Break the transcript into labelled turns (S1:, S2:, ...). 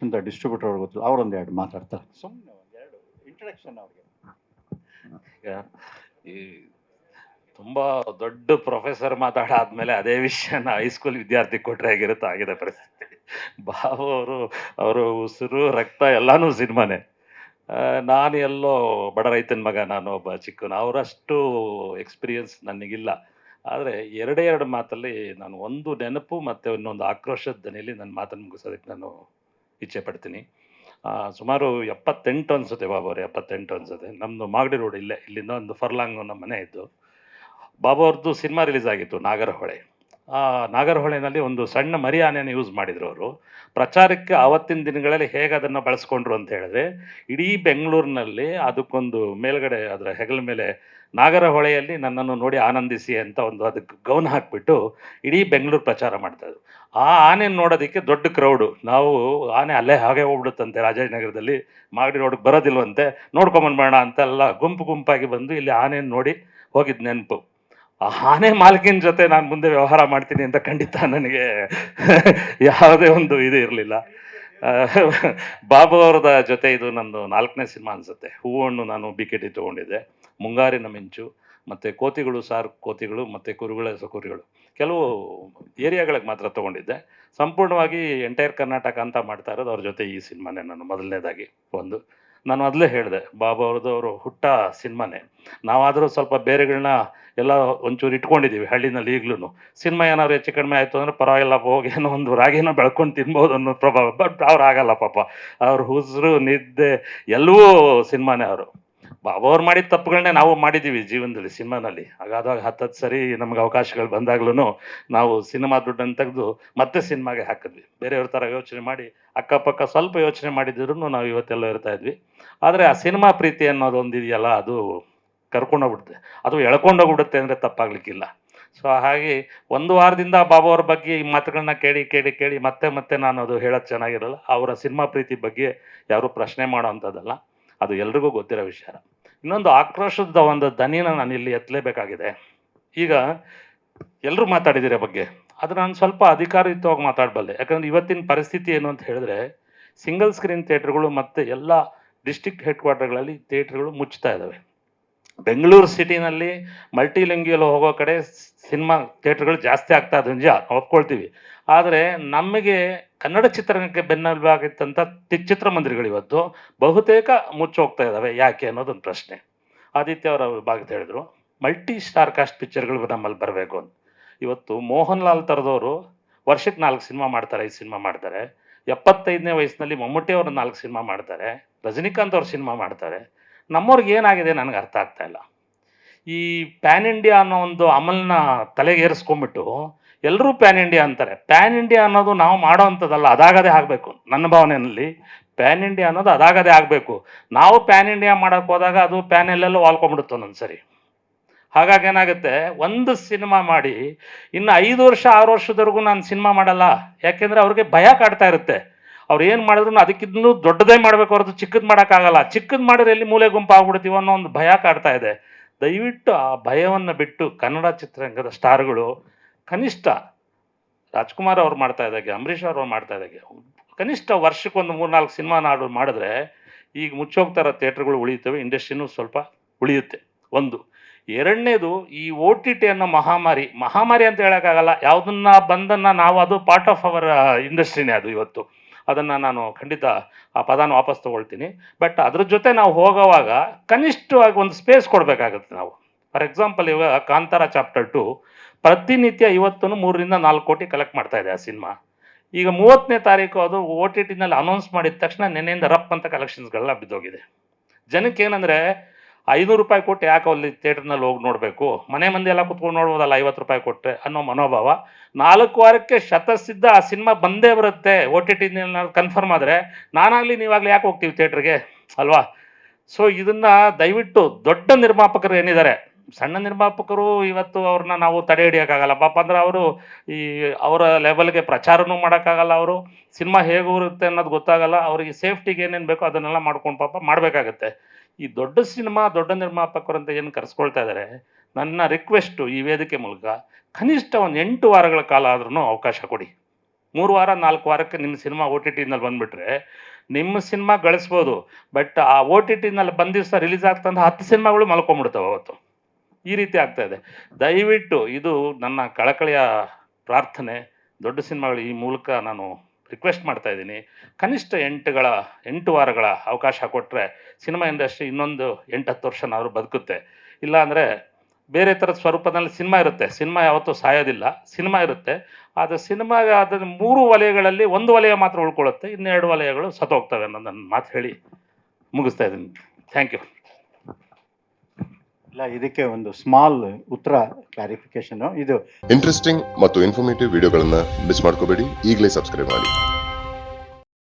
S1: ಅಂತ ಡಿಸ್ಟ್ರಿಬ್ಯೂಟರ್ ಅವ್ರಿಗೆ ಗೊತ್ತಿಲ್ಲ, ಅವರೊಂದು ಎರಡು ಮಾತಾಡ್ತಾರೆ. ಸುಮ್ಮನೆ ಒಂದೆರಡು ಇಂಟ್ರಡಕ್ಷನ್ ಅವ್ರಿಗೆ.
S2: ಈಗ ಈ ತುಂಬ ದೊಡ್ಡ ಪ್ರೊಫೆಸರ್ ಮಾತಾಡಾದ್ಮೇಲೆ ಅದೇ ವಿಷಯನ ಹೈಸ್ಕೂಲ್ ವಿದ್ಯಾರ್ಥಿ ಕೊಟ್ಟರೆ ಆಗಿರುತ್ತೆ, ಆಗಿದೆ ಪರಿಸ್ಥಿತಿ. ಬಾಬು ಅವರು ಉಸಿರು ರಕ್ತ ಎಲ್ಲಾನು ಸಿನಿಮಾನೇ. ನಾನು ಎಲ್ಲೋ ಬಡ ರೈತನ ಮಗ, ನಾನು ಒಬ್ಬ ಚಿಕ್ಕನ, ಅವರಷ್ಟು ಎಕ್ಸ್ಪೀರಿಯನ್ಸ್ ನನಗಿಲ್ಲ. ಆದರೆ ಎರಡು ಮಾತಲ್ಲಿ ನಾನು ಒಂದು ನೆನಪು ಮತ್ತು ಇನ್ನೊಂದು ಆಕ್ರೋಶದ ದನಿಯಲ್ಲಿ ನನ್ನ ಮಾತನ್ನು ಮುಗಿಸೋದಕ್ಕೆ ನಾನು ಇಚ್ಛೆ ಪಡ್ತೀನಿ. ಸುಮಾರು 78 ಅನಿಸುತ್ತೆ ಬಾಬು ಅವ್ರು, 78 ಅನಿಸುತ್ತೆ. ನಮ್ಮದು ಮಾಗಡಿ ರೋಡ್ ಇಲ್ಲಿಂದ ಒಂದು ಫರ್ಲಾಂಗ್ ನಮ್ಮ ಮನೆ ಇದ್ದು. ಬಾಬು ಅವ್ರದ್ದು ಸಿನಿಮಾ ರಿಲೀಸ್ ಆಗಿತ್ತು ನಾಗರಹೊಳೆ. ಆ ನಾಗರಹೊಳೆನಲ್ಲಿ ಒಂದು ಸಣ್ಣ ಮರಿ ಆನೆಯನ್ನು ಯೂಸ್ ಮಾಡಿದ್ರು ಅವರು. ಪ್ರಚಾರಕ್ಕೆ ಆವತ್ತಿನ ದಿನಗಳಲ್ಲಿ ಹೇಗೆ ಅದನ್ನು ಬಳಸ್ಕೊಂಡ್ರು ಅಂತ ಹೇಳಿದ್ರೆ, ಇಡೀ ಬೆಂಗಳೂರಿನಲ್ಲಿ ಅದಕ್ಕೊಂದು ಮೇಲ್ಗಡೆ ಅದರ ಹೆಗಲ ಮೇಲೆ ನಾಗರಹೊಳೆಯಲ್ಲಿ ನನ್ನನ್ನು ನೋಡಿ ಆನಂದಿಸಿ ಅಂತ ಒಂದು ಅದಕ್ಕೆ ಗೌನ್ ಹಾಕಿಬಿಟ್ಟು ಇಡೀ ಬೆಂಗಳೂರು ಪ್ರಚಾರ ಮಾಡ್ತಾಯಿದ್ರು. ಆ ಆನೆ ನೋಡೋದಕ್ಕೆ ದೊಡ್ಡ ಕ್ರೌಡು. ನಾವು ಆನೆ ಅಲ್ಲೇ ಹಾಗೆ ಹೋಗ್ಬಿಡುತ್ತಂತೆ ರಾಜಾಜಿನಗರದಲ್ಲಿ, ಮಾಗಡಿ ರೋಡ್ಗೆ ಬರೋದಿಲ್ವಂತೆ, ನೋಡ್ಕೊಂಬಂದ್ಬೇಡ ಅಂತೆಲ್ಲ ಗುಂಪಾಗಿ ಬಂದು ಇಲ್ಲಿ ಆನೆಯನ್ನು ನೋಡಿ ಹೋಗಿದ್ದು ನೆನಪು. ಆ ಆನೆ ಮಾಲಕಿನ ಜೊತೆ ನಾನು ಮುಂದೆ ವ್ಯವಹಾರ ಮಾಡ್ತೀನಿ ಅಂತ ಖಂಡಿತ ನನಗೆ ಯಾವುದೇ ಒಂದು ಇದು ಇರಲಿಲ್ಲ. ಬಾಬು ಅವ್ರದ ಜೊತೆ ಇದು ನಂದು 4ನೇ ಸಿನಿಮಾ ಅನಿಸುತ್ತೆ. ಹೂವನ್ನು ನಾನು BKT ತೊಗೊಂಡಿದ್ದೆ, ಮುಂಗಾರಿನ ಮಿಂಚು, ಮತ್ತು ಕೋತಿಗಳು ಸಾರ್ ಕೋತಿಗಳು, ಮತ್ತು ಕುರುಗಳ ಕುರಿಗಳು ಕೆಲವು ಏರಿಯಾಗಳಿಗೆ ಮಾತ್ರ ತೊಗೊಂಡಿದ್ದೆ. ಸಂಪೂರ್ಣವಾಗಿ ಎಂಟೈರ್ ಕರ್ನಾಟಕ ಅಂತ ಮಾಡ್ತಾ ಇರೋದು ಅವ್ರ ಜೊತೆ ಈ ಸಿನಿಮಾನೇ. ನಾನು ಮೊದಲನೇದಾಗಿ ನಾನು ಮೊದಲೇ ಹೇಳಿದೆ, ಬಾಬು ಅವ್ರದ್ದು ಅವರು ಹುಟ್ಟ ಸಿನಿಮಾನೇ. ನಾವಾದರೂ ಸ್ವಲ್ಪ ಬೇರೆಗಳನ್ನ ಎಲ್ಲ ಒಂಚೂರು ಇಟ್ಕೊಂಡಿದ್ದೀವಿ ಹಳ್ಳಿನಲ್ಲಿ ಈಗಲೂ. ಸಿನಿಮಾ ಏನಾದ್ರು ಹೆಚ್ಚು ಕಡಿಮೆ ಆಯಿತು ಅಂದರೆ ಪರವಾಗಿಲ್ಲ, ಹೋಗಿ ಏನೋ ಒಂದು ರಾಗಿನ ಬೆಳ್ಕೊಂಡು ತಿನ್ಬೋದು ಅನ್ನೋ ಪ್ರಭಾವ. ಬಟ್ ಅವ್ರು ಆಗಲ್ಲ ಪಾಪ, ಅವ್ರ ಉಸಿರು ನಿದ್ದೆ ಎಲ್ಲವೂ ಸಿನಿಮಾನೇ ಅವರು. ಬಾಬು ಅವ್ರು ಮಾಡಿದ ತಪ್ಪುಗಳನ್ನೇ ನಾವು ಮಾಡಿದ್ದೀವಿ ಜೀವನದಲ್ಲಿ ಸಿನಿಮಾನಲ್ಲಿ. ಹಾಗಾದಾಗ 10 ಸರಿ ನಮ್ಗೆ ಅವಕಾಶಗಳು ಬಂದಾಗ್ಲೂ ನಾವು ಸಿನಿಮಾ ದುಡ್ಡನ್ನು ತೆಗೆದು ಮತ್ತೆ ಸಿನಿಮಾಗೆ ಹಾಕಿದ್ವಿ. ಬೇರೆಯವ್ರ ಥರ ಯೋಚನೆ ಮಾಡಿ ಅಕ್ಕಪಕ್ಕ ಸ್ವಲ್ಪ ಯೋಚನೆ ಮಾಡಿದ್ರು ನಾವು ಇವತ್ತೆಲ್ಲ ಇರ್ತಾ ಇದ್ವಿ. ಆದರೆ ಆ ಸಿನಿಮಾ ಪ್ರೀತಿ ಅನ್ನೋದೊಂದು ಇದೆಯಲ್ಲ, ಅದು ಕರ್ಕೊಂಡೋಗ್ಬಿಡುತ್ತೆ, ಅದು ಎಳ್ಕೊಂಡೋಗ್ಬಿಡುತ್ತೆ ಅಂದರೆ ತಪ್ಪಾಗಲಿಕ್ಕಿಲ್ಲ. ಸೊ ಹಾಗೆ ಒಂದು ವಾರದಿಂದ ಬಾಬು ಅವ್ರ ಬಗ್ಗೆ ಈ ಮಾತುಗಳನ್ನ ಕೇಳಿ ಮತ್ತೆ ನಾನು ಅದು ಹೇಳೋದು ಚೆನ್ನಾಗಿರಲ್ಲ. ಅವರ ಸಿನಿಮಾ ಪ್ರೀತಿ ಬಗ್ಗೆ ಯಾರೂ ಪ್ರಶ್ನೆ ಮಾಡೋ ಅಂಥದ್ದಲ್ಲ, ಅದು ಎಲ್ರಿಗೂ ಗೊತ್ತಿರೋ ವಿಚಾರ. ಇನ್ನೊಂದು ಆಕ್ರೋಶದ ಒಂದು ದನಿನ ನಾನು ಇಲ್ಲಿ ಎತ್ತಲೇಬೇಕಾಗಿದೆ. ಈಗ ಎಲ್ಲರೂ ಮಾತಾಡಿದಿರ ಬಗ್ಗೆ, ಅದು ನಾನು ಸ್ವಲ್ಪ ಅಧಿಕಾರಯುತವಾಗಿ ಮಾತಾಡಬಲ್ಲೆ. ಯಾಕಂದರೆ ಇವತ್ತಿನ ಪರಿಸ್ಥಿತಿ ಏನು ಅಂತ ಹೇಳಿದ್ರೆ, ಸಿಂಗಲ್ ಸ್ಕ್ರೀನ್ ಥಿಯೇಟ್ರ್ಗಳು ಮತ್ತು ಎಲ್ಲ ಡಿಸ್ಟ್ರಿಕ್ಟ್ ಹೆಡ್ ಕ್ವಾರ್ಟರ್ಗಳಲ್ಲಿ ಥಿಯೇಟ್ರ್ಗಳು ಮುಚ್ತಾ ಇದ್ದಾವೆ. ಬೆಂಗಳೂರು ಸಿಟಿನಲ್ಲಿ ಮಲ್ಟಿಲಿಂಗ್ಯುವಲ್ ಹೋಗೋ ಕಡೆ ಸಿನಿಮಾ ಥಿಯೇಟ್ರ್ಗಳು ಜಾಸ್ತಿ ಆಗ್ತಾ ಇದೆ, ನಿಜ, ಒಪ್ಕೊಳ್ತೀವಿ. ಆದರೆ ನಮಗೆ ಕನ್ನಡ ಚಿತ್ರರಂಗಕ್ಕೆ ಬೆನ್ನೆಲುಬಾಗಿತ್ತಂಥ ಚಿತ್ರಮಂದಿರಗಳು ಇವತ್ತು ಬಹುತೇಕ ಮುಚ್ಚೋಗ್ತಾ ಇದ್ದಾವೆ. ಯಾಕೆ ಅನ್ನೋದೊಂದು ಪ್ರಶ್ನೆ. ಆದಿತ್ಯ ಅವರು ಭಾಗದ ಹೇಳಿದರು, ಮಲ್ಟಿ ಸ್ಟಾರ್ ಕಾಸ್ಟ್ ಪಿಕ್ಚರ್ಗಳು ನಮ್ಮಲ್ಲಿ ಬರಬೇಕು ಅಂತ. ಇವತ್ತು ಮೋಹನ್ ಲಾಲ್ ಥರದವರು ವರ್ಷಕ್ಕೆ 4 ಸಿನಿಮಾ ಮಾಡ್ತಾರೆ, 5 ಸಿನಿಮಾ ಮಾಡ್ತಾರೆ. 75ನೇ ವಯಸ್ಸಿನಲ್ಲಿ ಮಮ್ಮೂಟಿ ಅವರು 4 ಸಿನಿಮಾ ಮಾಡ್ತಾರೆ, ರಜನಿಕಾಂತ್ ಅವ್ರು ಸಿನಿಮಾ ಮಾಡ್ತಾರೆ. ನಮ್ಮವ್ರಿಗೆ ಏನಾಗಿದೆ ನನಗೆ ಅರ್ಥ ಆಗ್ತಾಯಿಲ್ಲ. ಈ ಪ್ಯಾನ್ ಇಂಡಿಯಾ ಅನ್ನೋ ಒಂದು ಅಮಲನ್ನ ತಲೆಗೇರಿಸ್ಕೊಂಬಿಟ್ಟು ಎಲ್ಲರೂ ಪ್ಯಾನ್ ಇಂಡಿಯಾ ಅಂತಾರೆ. ಪ್ಯಾನ್ ಇಂಡಿಯಾ ಅನ್ನೋದು ನಾವು ಮಾಡೋ ಅಂಥದ್ದಲ್ಲ, ಅದಾಗದೇ ಆಗಬೇಕು. ನನ್ನ ಭಾವನೆಯಲ್ಲಿ ಪ್ಯಾನ್ ಇಂಡಿಯಾ ಅನ್ನೋದು ಅದಾಗದೇ ಆಗಬೇಕು. ನಾವು ಪ್ಯಾನ್ ಇಂಡಿಯಾ ಮಾಡೋಕ್ಕೆ ಹೋದಾಗ ಅದು ಪ್ಯಾನ್ ಎಲ್ಲೆಲ್ಲೋ ವಾಲ್ಕೊಂಬಿಡುತ್ತೆ ಒಂದೊಂದು ಸರಿ. ಹಾಗಾಗಿ ಏನಾಗುತ್ತೆ, ಒಂದು ಸಿನಿಮಾ ಮಾಡಿ ಇನ್ನು 5 ವರ್ಷ 6 ವರ್ಷದವರೆಗೂ ನಾನು ಸಿನಿಮಾ ಮಾಡಲ್ಲ. ಯಾಕೆಂದರೆ ಅವ್ರಿಗೆ ಭಯ ಕಾಡ್ತಾ ಇರುತ್ತೆ. ಅವ್ರು ಏನು ಮಾಡಿದ್ರು ಅದಕ್ಕಿಂತಲೂ ದೊಡ್ಡದೇ ಮಾಡಬೇಕು ಹೊರತು ಚಿಕ್ಕದು ಮಾಡೋಕ್ಕಾಗಲ್ಲ. ಚಿಕ್ಕದು ಮಾಡಿದ್ರೆ ಎಲ್ಲಿ ಮೂಲೆ ಗುಂಪು ಆಗ್ಬಿಡ್ತೀವೋ ಅನ್ನೋ ಒಂದು ಭಯ ಕಾಡ್ತಾ ಇದೆ. ದಯವಿಟ್ಟು ಆ ಭಯವನ್ನು ಬಿಟ್ಟು ಕನ್ನಡ ಚಿತ್ರರಂಗದ ಸ್ಟಾರ್ಗಳು ಕನಿಷ್ಠ ರಾಜ್ಕುಮಾರ್ ಅವ್ರು ಮಾಡ್ತಾ ಇದ್ದಾಗೆ, ಅಂಬರೀಷ್ ಅವರು ಮಾಡ್ತಾ ಇದ್ದಾಗೆ, ಕನಿಷ್ಠ ವರ್ಷಕ್ಕೊಂದು 3-4 ಸಿನಿಮಾ ಮಾಡಿದ್ರೆ ಈಗ ಮುಚ್ಚೋಗ್ತಾ ಇರೋ ಥಿಯೇಟ್ರ್ಗಳು ಉಳಿಯುತ್ತವೆ, ಇಂಡಸ್ಟ್ರಿನೂ ಸ್ವಲ್ಪ ಉಳಿಯುತ್ತೆ. ಒಂದು. ಎರಡನೇದು, ಈ OTT ಅನ್ನೋ ಮಹಾಮಾರಿ ಅಂತ ಹೇಳೋಕ್ಕಾಗಲ್ಲ. ಯಾವುದನ್ನ ಬಂದನ್ನು ನಾವು, ಅದು ಪಾರ್ಟ್ ಆಫ್ ಅವರ್ ಇಂಡಸ್ಟ್ರಿನೇ ಅದು ಇವತ್ತು. ಅದನ್ನು ನಾನು ಖಂಡಿತ ಆ ಪದಾನ ವಾಪಸ್ ತೊಗೊಳ್ತೀನಿ. ಬಟ್ ಅದ್ರ ಜೊತೆ ನಾವು ಹೋಗೋವಾಗ ಕನಿಷ್ಠವಾಗಿ ಒಂದು ಸ್ಪೇಸ್ ಕೊಡಬೇಕಾಗುತ್ತೆ ನಾವು. ಫಾರ್ ಎಕ್ಸಾಂಪಲ್, ಇವಾಗ ಕಾಂತಾರ ಚಾಪ್ಟರ್ 2 ಪ್ರತಿನಿತ್ಯ ಇವತ್ತು 3-4 ಕೋಟಿ ಕಲೆಕ್ಟ್ ಮಾಡ್ತಾ ಇದೆ ಆ ಸಿನಿಮಾ. ಈಗ 30ನೇ ತಾರೀಕು ಅದು OTTನಲ್ಲಿ ಅನೌನ್ಸ್ ಮಾಡಿದ ತಕ್ಷಣ ನೆನೆಯಿಂದ ರಪ್ ಅಂತ ಕಲೆಕ್ಷನ್ಸ್ಗಳೆಲ್ಲ ಬಿದ್ದೋಗಿದೆ. ಜನಕ್ಕೆ ಏನಂದರೆ, 500 ರೂಪಾಯಿ ಕೊಟ್ಟು ಯಾಕೆ ಅಲ್ಲಿ ಥಿಯೇಟ್ರ್ನಲ್ಲಿ ಹೋಗಿ ನೋಡಬೇಕು, ಮನೆ ಮಂದಿ ಎಲ್ಲ ಕುತ್ಕೊಂಡು ನೋಡ್ಬೋದಲ್ಲ 50 ರೂಪಾಯಿ ಕೊಟ್ಟರೆ ಅನ್ನೋ ಮನೋಭಾವ. 4 ವಾರಕ್ಕೆ ಶತಸಿದ್ಧ ಆ ಸಿನಿಮಾ ಬಂದೇ ಬರುತ್ತೆ OTTನಲ್ಲಿ ಕನ್ಫರ್ಮ್ ಆದರೆ. ನಾನಾಗಲಿ ನೀವಾಗಲಿ ಯಾಕೆ ಹೋಗ್ತೀವಿ ಥಿಯೇಟ್ರಿಗೆ ಅಲ್ವಾ? ಸೊ ಇದನ್ನು ದಯವಿಟ್ಟು ದೊಡ್ಡ ನಿರ್ಮಾಪಕರು ಏನಿದ್ದಾರೆ, ಸಣ್ಣ ನಿರ್ಮಾಪಕರು ಇವತ್ತು ಅವ್ರನ್ನ ನಾವು ತಡೆ ಹಿಡಿಯೋಕ್ಕಾಗಲ್ಲ ಪಾಪ. ಅಂದರೆ ಅವರು ಅವರ ಲೆವೆಲ್ಗೆ ಪ್ರಚಾರನೂ ಮಾಡೋಕ್ಕಾಗಲ್ಲ, ಅವರು ಸಿನಿಮಾ ಹೇಗೆ ಇರುತ್ತೆ ಅನ್ನೋದು ಗೊತ್ತಾಗಲ್ಲ. ಅವರಿಗೆ ಸೇಫ್ಟಿಗೆ ಏನೇನು ಬೇಕೋ ಅದನ್ನೆಲ್ಲ ಮಾಡ್ಕೊಂಡು ಪಾಪ ಮಾಡಬೇಕಾಗತ್ತೆ. ಈ ದೊಡ್ಡ ಸಿನಿಮಾ ದೊಡ್ಡ ನಿರ್ಮಾಪಕರು ಅಂತ ಏನು ಕರೆಸ್ಕೊಳ್ತಾ ಇದ್ದಾರೆ, ನನ್ನ ರಿಕ್ವೆಸ್ಟು ಈ ವೇದಿಕೆ ಮೂಲಕ ಕನಿಷ್ಠ ಒಂದು 8 ವಾರಗಳ ಕಾಲ ಆದ್ರೂ ಅವಕಾಶ ಕೊಡಿ. 3 ವಾರ 4 ವಾರಕ್ಕೆ ನಿಮ್ಮ ಸಿನಿಮಾ ಓ ಟಿ ಟಿನಲ್ಲಿ ಬಂದುಬಿಟ್ರೆ ನಿಮ್ಮ ಸಿನಿಮಾ ಗಳಿಸ್ಬೋದು. ಬಟ್ ಆ ಓ ಟಿ ಟಿನಲ್ಲಿ ಬಂದ ದಿವಸ ರಿಲೀಸ್ ಆಗ್ತಂತ 10 ಸಿನಿಮಾಗಳು ಮಲ್ಕೊಂಡ್ಬಿಡ್ತವೆ ಅವತ್ತು. ಈ ರೀತಿ ಆಗ್ತಾ ಇದೆ. ದಯವಿಟ್ಟು ಇದು ನನ್ನ ಕಳಕಳಿಯ ಪ್ರಾರ್ಥನೆ. ದೊಡ್ಡ ಸಿನಿಮಾಗಳು ಈ ಮೂಲಕ ನಾನು ರಿಕ್ವೆಸ್ಟ್ ಮಾಡ್ತಾ ಇದ್ದೀನಿ. ಕನಿಷ್ಠ 8 ವಾರಗಳ ಅವಕಾಶ ಕೊಟ್ಟರೆ ಸಿನಿಮಾ ಇಂಡಸ್ಟ್ರಿ ಇನ್ನೊಂದು 8-10 ವರ್ಷನಾದರೂ ಬದುಕುತ್ತೆ. ಇಲ್ಲಾಂದರೆ ಬೇರೆ ಥರದ ಸ್ವರೂಪದಲ್ಲಿ ಸಿನಿಮಾ ಇರುತ್ತೆ. ಸಿನಿಮಾ ಯಾವತ್ತೂ ಸಾಯೋದಿಲ್ಲ. ಸಿನಿಮಾ ಇರುತ್ತೆ. ಆದರೆ ಸಿನಿಮಾಗೆ ಅದರ 3 ವಲಯಗಳಲ್ಲಿ 1 ವಲಯ ಮಾತ್ರ ಉಳ್ಕೊಳ್ಳುತ್ತೆ. ಇನ್ನೆರಡು ವಲಯಗಳು ಸತ್ತೋಗ್ತವೆ ಅನ್ನೋದನ್ನು ಮಾತು ಹೇಳಿ ಮುಗಿಸ್ತಾ ಇದ್ದೀನಿ. Thank you.
S1: ಇಲ್ಲ, ಇದಕ್ಕೆ ಒಂದು ಸ್ಮಾಲ್ ಉತ್ತರ ಕ್ಲಾರಿಫಿಕೇಶನು. ಇದು
S3: ಇಂಟ್ರೆಸ್ಟಿಂಗ್ ಮತ್ತು ಇನ್ಫಾರ್ಮೇಟಿವ್ ವಿಡಿಯೋಗಳನ್ನ ಮಿಸ್ ಮಾಡ್ಕೋಬೇಡಿ. ಈಗಲೇ ಸಬ್ಸ್ಕ್ರೈಬ್ ಮಾಡಿ.